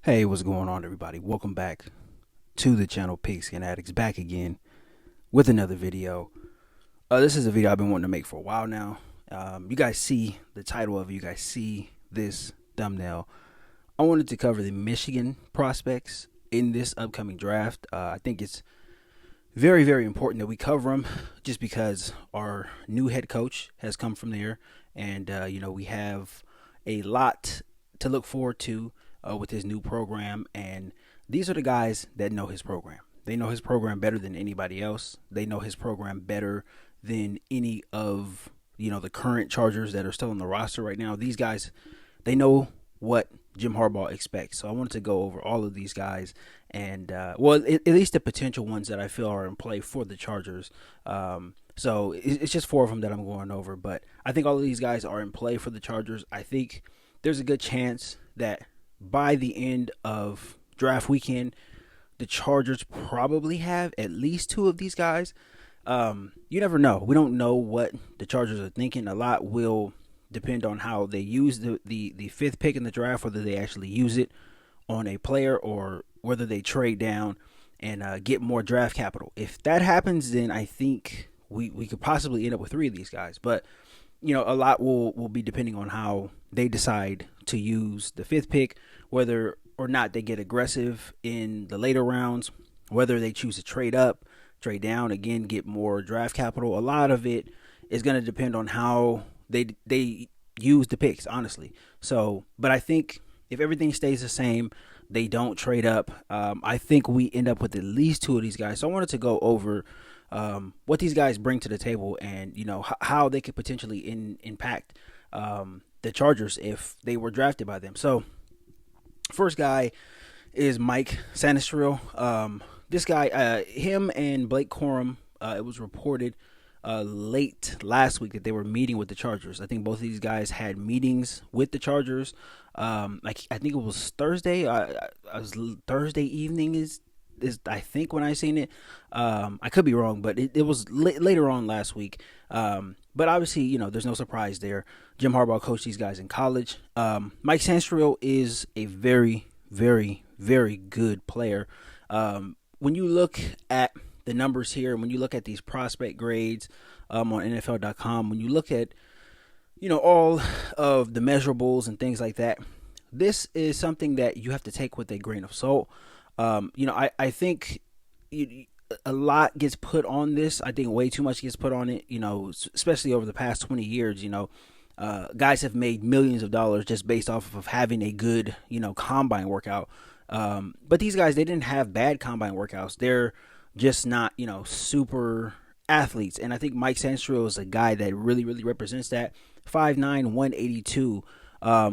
Hey, what's going on, everybody? Welcome back to the channel Pigskin Addicts, back again with another video. This is a video I've been wanting to make for a while now. You guys see the title of it, you guys see this thumbnail. I wanted to cover the Michigan prospects in this upcoming draft. I think it's very, very important that we cover them just because our new head coach has come from there. And, we have a lot to look forward to with his new program. And these are the guys that know his program. They know his program better than anybody else. They know his program better than any of, the current Chargers that are still on the roster right now. These guys, they know what Jim Harbaugh expects. So I wanted to go over all of these guys and, at least the potential ones that I feel are in play for the Chargers. So it's just four of them that I'm going over. But I think all of these guys are in play for the Chargers. I think there's a good chance that by the end of draft weekend, the Chargers probably have at least two of these guys. You never know. We don't know what the Chargers are thinking. A lot will depend on how they use the fifth pick in the draft, whether they actually use it on a player or whether they trade down and get more draft capital. If that happens, then I think we could possibly end up with three of these guys. But, a lot will be depending on how they decide to use the fifth pick, whether or not they get aggressive in the later rounds, whether they choose to trade up, trade down, again, get more draft capital. A lot of it is going to depend on how they use the picks, honestly. So, but I think if everything stays the same, they don't trade up, I think we end up with at least two of these guys. So I wanted to go over what these guys bring to the table and, how they could potentially impact the Chargers if they were drafted by them. So first guy is Mike Sanistril. This guy, him and Blake Corm, it was reported late last week that they were meeting with the Chargers. I think both of these guys had meetings with the Chargers. I think it was Thursday. Thursday evening is I think when I seen it. I could be wrong, but it was later on last week. But obviously, there's no surprise there. Jim Harbaugh coached these guys in college. Mike Sanistril is a very, very, very good player. When you look at the numbers here, when you look at these prospect grades on NFL.com, when you look at, all of the measurables and things like that, this is something that you have to take with a grain of salt. I think a lot gets put on this. I think way too much gets put on it, especially over the past 20 years. Guys have made millions of dollars just based off of having a good, combine workout. But these guys, they didn't have bad combine workouts. They're just not, super athletes. And I think Mike Sanistril is a guy that really, really represents that. 5'9", 182.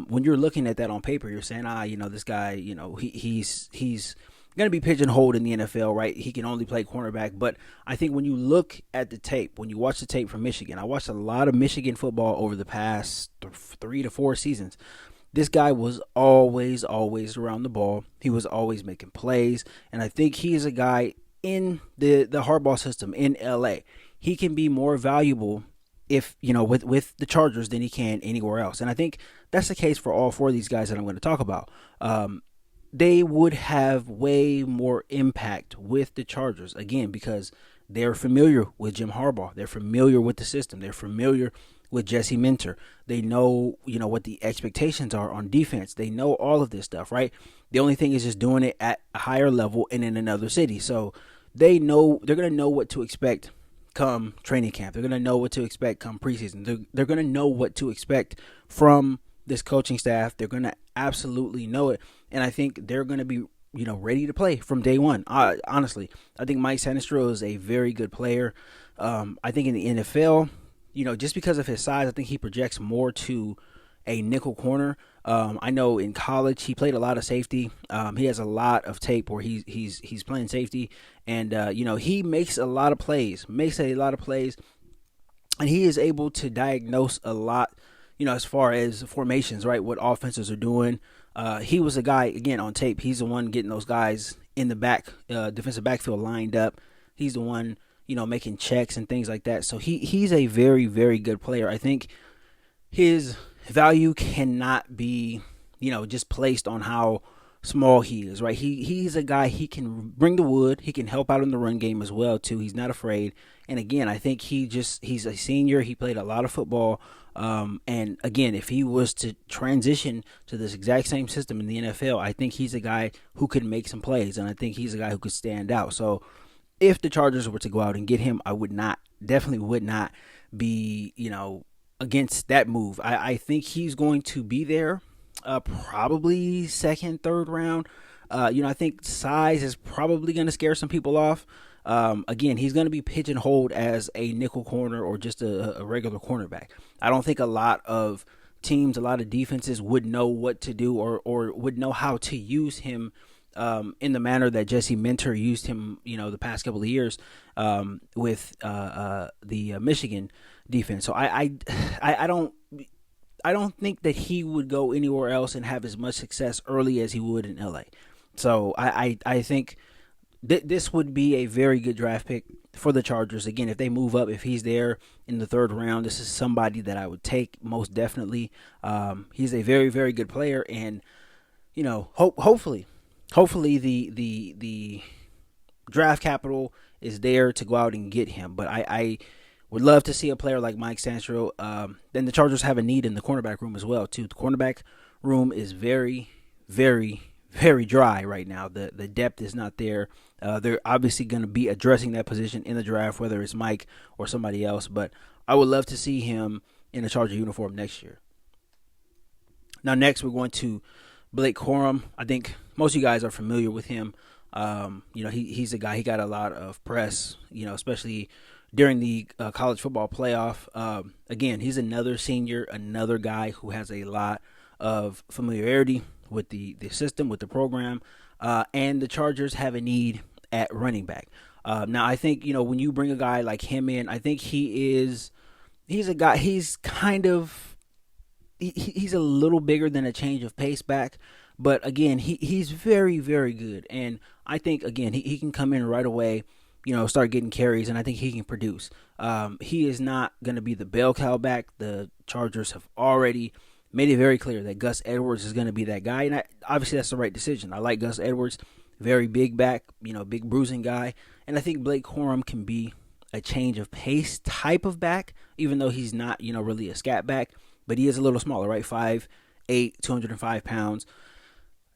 When you're looking at that on paper, you're saying, this guy, he's going to be pigeonholed in the NFL, right? He can only play cornerback. But I think when you look at the tape, when you watch the tape from Michigan, I watched a lot of Michigan football over the past 3 to 4 seasons. This guy was always around the ball. He was always making plays. And I think he is a guy in the Harbaugh system in LA. He can be more valuable if, with the Chargers than he can anywhere else. And I think that's the case for all four of these guys that I'm going to talk about. They would have way more impact with the Chargers, again, because they're familiar with Jim Harbaugh. They're familiar with the system. They're familiar with Jesse Minter. They know, what the expectations are on defense. They know all of this stuff, right? The only thing is just doing it at a higher level and in another city. So they're going to know what to expect come training camp. They're going to know what to expect come preseason. They're going to know what to expect from this coaching staff. They're going to absolutely know it. And I think they're going to be, ready to play from day one. Honestly, I think Mike Sanistril is a very good player. I think in the NFL, just because of his size, I think he projects more to a nickel corner. I know in college he played a lot of safety. He has a lot of tape where he's playing safety, and he makes a lot of plays, and he is able to diagnose a lot. As far as formations, right? What offenses are doing. He was a guy, again, on tape. He's the one getting those guys in the back, defensive backfield lined up. He's the one, making checks and things like that. So he's a very, very good player. I think his value cannot be, just placed on how small he is, right? He's a guy, he can bring the wood, he can help out in the run game as well too. He's not afraid. And again, I think he's a senior. He played a lot of football. And again, if he was to transition to this exact same system in the NFL, I think he's a guy who could make some plays, and I think he's a guy who could stand out. So if the Chargers were to go out and get him, I definitely would not be, against that move. I think he's going to be there, probably second, third round. I think size is probably going to scare some people off. Again, he's going to be pigeonholed as a nickel corner or just a regular cornerback. I don't think a lot of teams, a lot of defenses would know what to do or would know how to use him in the manner that Jesse Minter used him, the past couple of years with the Michigan defense. So I don't think that he would go anywhere else and have as much success early as he would in LA. So I think this would be a very good draft pick for the Chargers. Again, if they move up, if he's there in the third round, this is somebody that I would take most definitely. He's a very, very good player, and hopefully the draft capital is there to go out and get him. But I would love to see a player like Mike Santro. Then the Chargers have a need in the cornerback room as well too. The cornerback room is very, very, very dry right now. The depth is not there. They're obviously going to be addressing that position in the draft, whether it's Mike or somebody else. But I would love to see him in a Charger uniform next year. Now, next we're going to Blake Corum. I think most of you guys are familiar with him. He's a guy. He got a lot of press, especially during the college football playoff. Again, he's another senior, another guy who has a lot of familiarity with the system, with the program, and the Chargers have a need at running back. Now, I think, when you bring a guy like him in, I think he's a guy, he's a little bigger than a change of pace back, but again, he's very, very good. And I think, again, he can come in right away, start getting carries, and I think he can produce. He is not going to be the bell cow back. The Chargers have already made it very clear that Gus Edwards is going to be that guy, and obviously that's the right decision. I like Gus Edwards, very big back, big bruising guy, and I think Blake Corum can be a change of pace type of back, even though he's not, really a scat back, but he is a little smaller, right? 5'8", 205 pounds.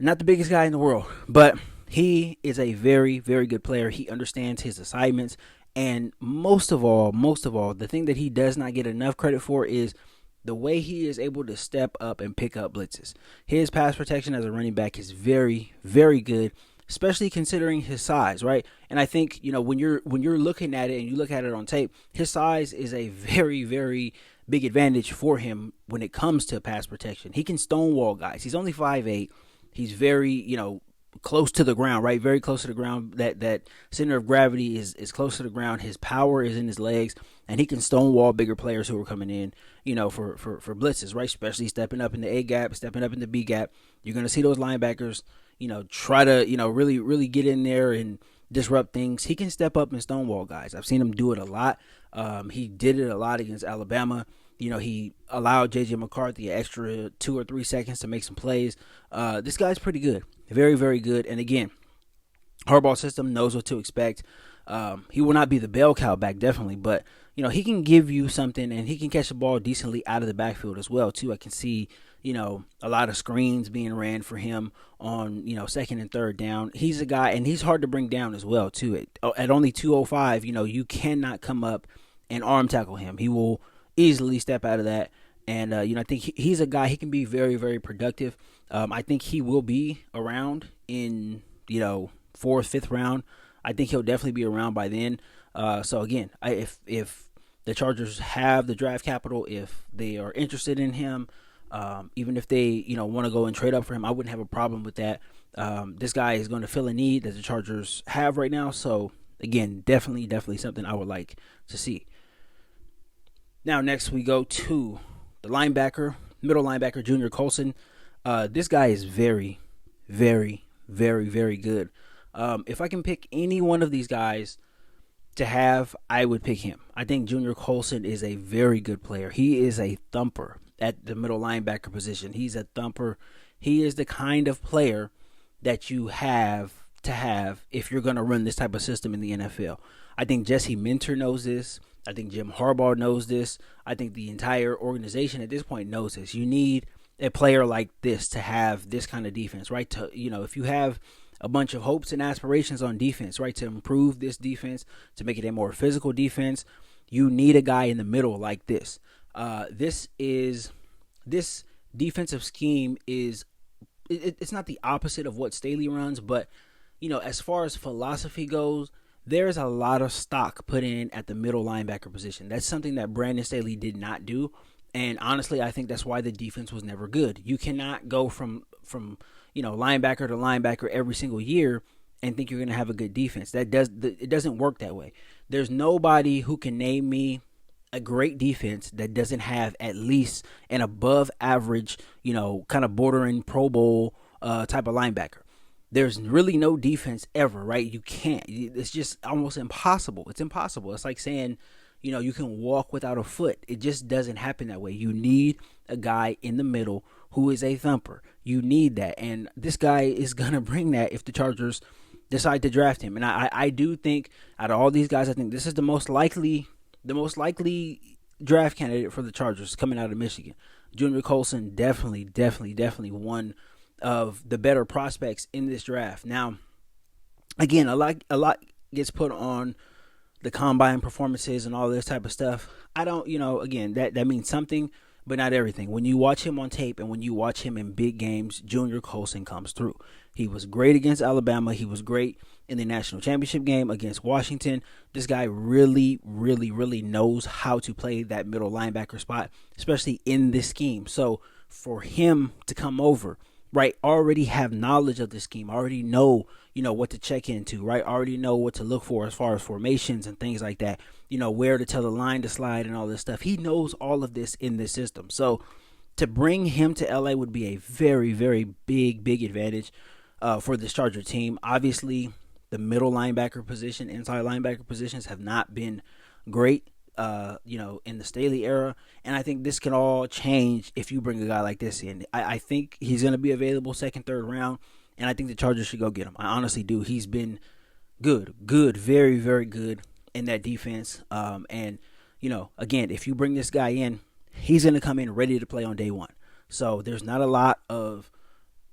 Not the biggest guy in the world, but he is a very, very good player. He understands his assignments, and most of all, the thing that he does not get enough credit for is the way he is able to step up and pick up blitzes. His pass protection as a running back is very, very good, especially considering his size, right? And I think, when you're looking at it and you look at it on tape, his size is a very, very big advantage for him when it comes to pass protection. He can stonewall guys. He's only 5'8". He's very, close to the ground, right? Very close to the ground. That center of gravity is close to the ground. His power is in his legs, and he can stonewall bigger players who are coming in, for blitzes, right? Especially stepping up in the A gap, stepping up in the B gap. You're going to see those linebackers, try to, really, really get in there and disrupt things. He can step up and stonewall guys. I've seen him do it a lot. He did it a lot against Alabama. He allowed J.J. McCarthy an extra 2 or 3 seconds to make some plays. This guy's pretty good. Very, very good. And again, Harbaugh system knows what to expect. He will not be the bell cow back, definitely, but he can give you something, and he can catch the ball decently out of the backfield as well too. I can see a lot of screens being ran for him on second and third down. He's a guy, and he's hard to bring down as well too. At only 205, you cannot come up and arm tackle him. He will easily step out of that. And, I think he's a guy, he can be very, very productive. I think he will be around in, 4th, 5th round. I think he'll definitely be around by then. So, again, if the Chargers have the draft capital, if they are interested in him, even if they, want to go and trade up for him, I wouldn't have a problem with that. This guy is going to fill a need that the Chargers have right now. So, again, definitely something I would like to see. Now, next we go to the middle linebacker, Junior Coulson. This guy is very, very, very, very good. If I can pick any one of these guys to have, I would pick him. I think Junior Coulson is a very good player. He is a thumper at the middle linebacker position. He's a thumper. He is the kind of player that you have to have if you're going to run this type of system in the NFL. I think Jesse Minter knows this. I think Jim Harbaugh knows this. I think the entire organization at this point knows this. You need a player like this to have this kind of defense, right? To, if you have a bunch of hopes and aspirations on defense, right, to improve this defense, to make it a more physical defense, you need a guy in the middle like this. This defensive scheme is it's not the opposite of what Staley runs, but as far as philosophy goes, there's a lot of stock put in at the middle linebacker position. That's something that Brandon Staley did not do, and honestly, I think that's why the defense was never good. You cannot go from linebacker to linebacker every single year and think you're going to have a good defense. It doesn't work that way. There's nobody who can name me a great defense that doesn't have at least an above average, kind of bordering Pro Bowl type of linebacker. There's really no defense ever, right? You can't. It's just almost impossible. It's impossible. It's like saying, you can walk without a foot. It just doesn't happen that way. You need a guy in the middle who is a thumper. You need that. And this guy is going to bring that if the Chargers decide to draft him. And I do think out of all these guys, I think this is the most likely draft candidate for the Chargers coming out of Michigan. Junior Coulson definitely one of the better prospects in this draft. Now, again, a lot gets put on the combine performances and all this type of stuff. I don't, again, that means something, but not everything. When you watch him on tape and when you watch him in big games, Junior Coulson comes through. He was great against Alabama. He was great in the national championship game against Washington. This guy really knows how to play that middle linebacker spot, especially in this scheme. So for him to come over, right, already have knowledge of the scheme, already know, what to check into, right, already know what to look for as far as formations and things like that, where to tell the line to slide and all this stuff. He knows all of this in this system. So to bring him to LA would be a very, very big advantage for this Charger team. Obviously, the middle linebacker position, inside linebacker positions have not been great, in the Staley era. And I think this can all change if you bring a guy like this in. I think he's going to be available second, third round, and I think the Chargers should go get him. I honestly do. He's been good, very, very good in that defense. And, again, if you bring this guy in, he's going to come in ready to play on day one. So there's not a lot of,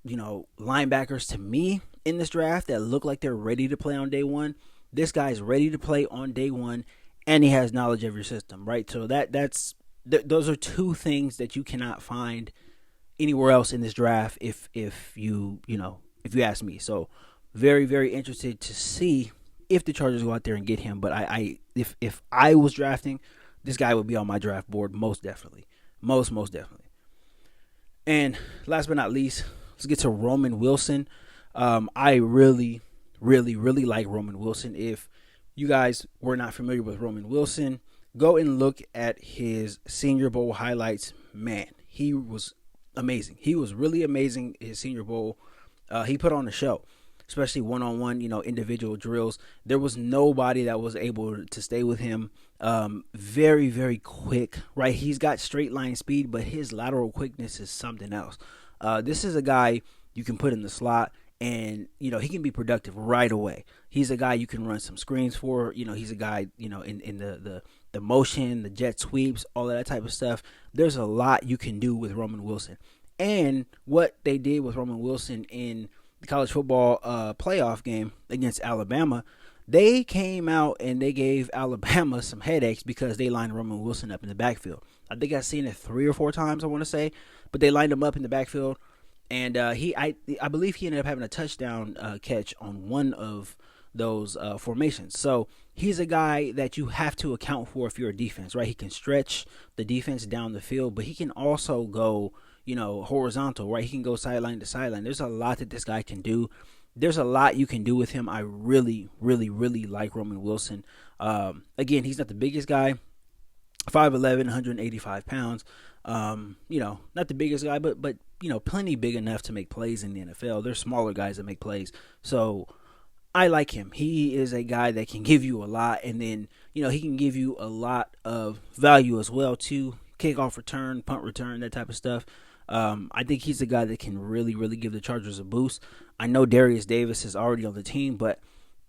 linebackers to me in this draft that look like they're ready to play on day one. This guy's ready to play on day one, and he has knowledge of your system, right? So those are two things that you cannot find anywhere else in this draft if you ask me. So very, very interested to see if the Chargers go out there and get him. But if I was drafting, this guy would be on my draft board most definitely. Most definitely. And last but not least, let's get to Roman Wilson. I really like Roman Wilson. If you guys were not familiar with Roman Wilson, go and look at his Senior Bowl highlights. Man, he was amazing. He was really amazing his Senior Bowl. He put on a show, especially one-on-one, individual drills. There was nobody that was able to stay with him. Very, very quick, right? He's got straight line speed, but his lateral quickness is something else. This is a guy you can put in the slot, and, he can be productive right away. He's a guy you can run some screens for. He's a guy, in the motion, the jet sweeps, all of that type of stuff. There's a lot you can do with Roman Wilson. And what they did with Roman Wilson in the college football playoff game against Alabama, they came out and they gave Alabama some headaches because they lined Roman Wilson up in the backfield. I think I've seen it 3 or 4 times, I want to say, but they lined him up in the backfield. And I believe he ended up having a touchdown catch on one of those formations. So he's a guy that you have to account for if you're a defense, right? He can stretch the defense down the field, but he can also go, horizontal, right? He can go sideline to sideline. There's a lot that this guy can do. There's a lot you can do with him. I really like Roman Wilson. Again, he's not the biggest guy, 5'11", 185 pounds. Not the biggest guy, but plenty big enough to make plays in the NFL. There's smaller guys that make plays. So I like him. He is a guy that can give you a lot, and then, he can give you a lot of value as well too. Kickoff return, punt return, that type of stuff. I think he's the guy that can really, really give the Chargers a boost. I know Darius Davis is already on the team, but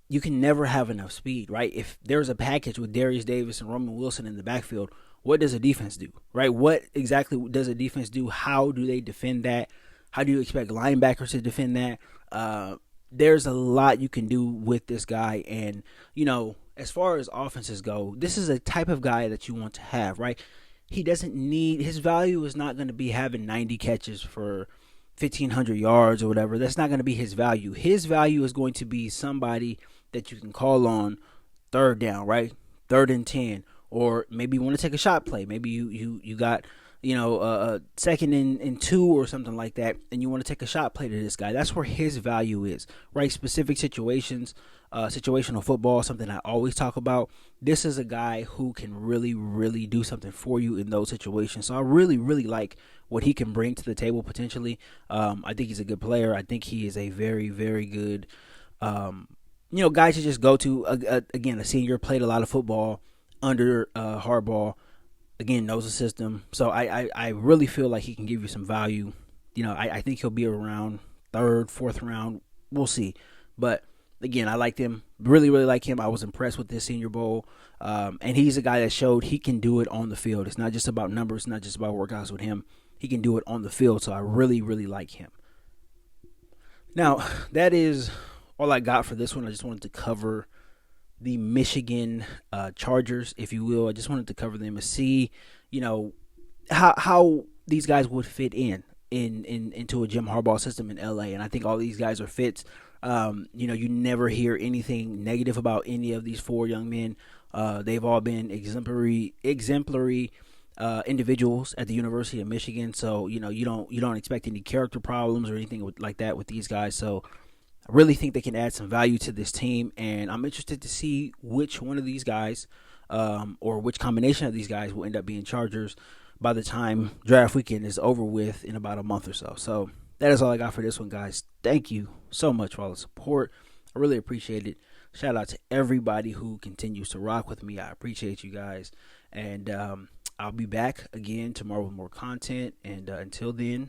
you can never have enough speed, right? If there's a package with Darius Davis and Roman Wilson in the backfield, what does a defense do, right? What exactly does a defense do? How do they defend that? How do you expect linebackers to defend that? There's a lot you can do with this guy. And, as far as offenses go, this is a type of guy that you want to have, right? He doesn't need, his value is not going to be having 90 catches for 1,500 yards or whatever. That's not going to be his value. His value is going to be somebody that you can call on third down, right? 3rd and 10, or maybe you want to take a shot play. Maybe you got a 2nd and 2 or something like that, and you want to take a shot play to this guy. That's where his value is, right? Specific situations, situational football, something I always talk about. This is a guy who can really, really do something for you in those situations. So I really, really like what he can bring to the table potentially. I think he's a good player. I think he is a very, very good guy to just go to. Again, a senior, played a lot of football under Harbaugh. Again, knows the system. So I really feel like he can give you some value. I think he'll be around 3rd, 4th round. We'll see. But again, I liked him. Really, really like him. I was impressed with this Senior Bowl. And he's a guy that showed he can do it on the field. It's not just about numbers. It's not just about workouts with him. He can do it on the field. So I really, really like him. Now, that is all I got for this one. I just wanted to cover the Michigan Chargers, if you will. I just wanted to cover them and see, how these guys would fit into a Jim Harbaugh system in LA. And I think all these guys are fits. You never hear anything negative about any of these 4 young men. They've all been exemplary individuals at the University of Michigan. So, you don't expect any character problems or anything like that with these guys. So I really think they can add some value to this team, and I'm interested to see which one of these guys or which combination of these guys will end up being Chargers by the time draft weekend is over with in about a month or so. So that is all I got for this one, guys. Thank you so much for all the support. I really appreciate it. Shout out to everybody who continues to rock with me. I appreciate you guys, and I'll be back again tomorrow with more content, and until then,